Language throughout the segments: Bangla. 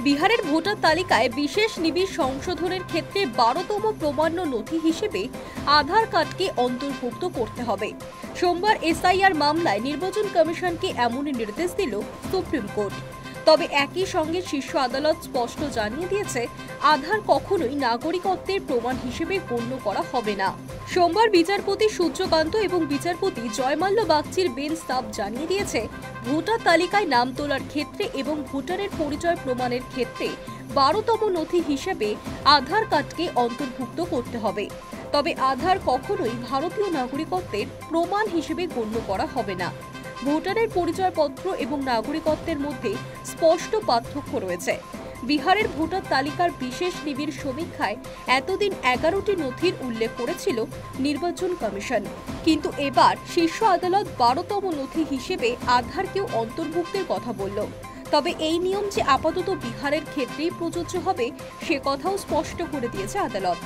বিহারের ভোটার তালিকায় বিশেষ নিবিড় সংশোধনের ক্ষেত্রে 12তম প্রমাণ্য নথি হিসেবে আধার কার্ডকে অন্তর্ভুক্ত করতে হবে। সোমবার এসআইআর মামলায় নির্বাচন কমিশনকে এমনই নির্দেশ দিল সুপ্রিম কোর্ট। তবে একই সঙ্গে শীর্ষ আদালত স্পষ্ট জানিয়ে দিয়েছে, আধার কখনোই নাগরিকত্বের প্রমাণ হিসেবে গণ্য করা হবে না। সোমবার বিচারপতি সূর্যকান্ত এবং বিচারপতি জয়মাল্য বাগচির বেঞ্চ সাব জানিয়ে দিয়েছে, ভোটার তালিকায় নাম তোলার ক্ষেত্রে এবং ভোটারের পরিচয় প্রমাণের ক্ষেত্রে 12তম নথি হিসেবে আধার কার্ডকে অন্তর্ভুক্ত করতে হবে। তবে আধার কখনোই ভারতীয় নাগরিকত্বের প্রমাণ হিসেবে গণ্য করা হবে না। ভোটারের পরিচয়পত্র এবং নাগরিকত্বের মধ্যে স্পষ্ট পার্থক্য রয়েছে। বিহারের ভোটার তালিকার বিশেষ নিবিড় সমীক্ষায় এতদিন 11টি নথির উল্লেখ করেছিল নির্বাচন কমিশন, কিন্তু এবার শীর্ষ আদালত 12তম নথি হিসেবে আধারকেও অন্তর্ভুক্তের কথা বলল। তবে এই নিয়ম যে আপাতত বিহারের ক্ষেত্রেই প্রযোজ্য হবে সে কথাও স্পষ্ট করে দিয়েছে আদালত।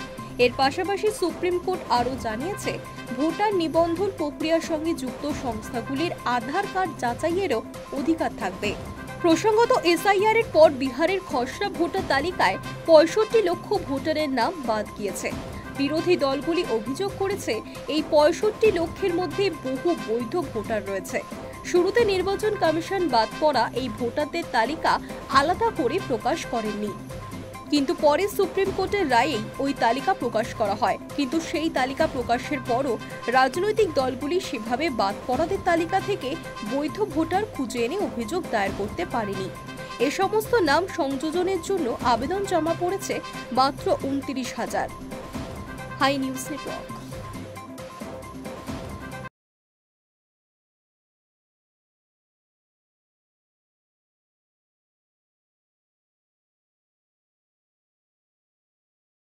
এর পাশাপাশি সুপ্রিম কোর্ট আরও জানিয়েছে, ভোটার নিবন্ধন প্রক্রিয়ার সঙ্গে যুক্ত সংস্থাগুলির আধার কার্ড যাচাইয়েরও অধিকার থাকবে। প্রসঙ্গত, এসআইআর এর পর বিহারের খসড়া ভোটার তালিকায় 65 লক্ষ ভোটারের নাম বাদ গিয়েছে। বিরোধী দলগুলি অভিযোগ করেছে, এই 65 লক্ষের মধ্যে বহু বৈধ ভোটার রয়েছে। শুরুতে নির্বাচন কমিশন বাদ পড়া এই ভোটারদের তালিকা আলাদা করে প্রকাশ করেননি, কিন্তু পরে সুপ্রিম কোর্টের রায়েই ওই তালিকা প্রকাশ করা হয়। কিন্তু সেই তালিকা প্রকাশের পরও রাজনৈতিক দলগুলি সেভাবে বাদ পড়াদের তালিকা থেকে বৈধ ভোটার খুঁজে এনে অভিযোগ দায়ের করতে পারেনি। এ সমস্ত নাম সংযোজনের জন্য আবেদন জমা পড়েছে মাত্র 29,000। Hi news network.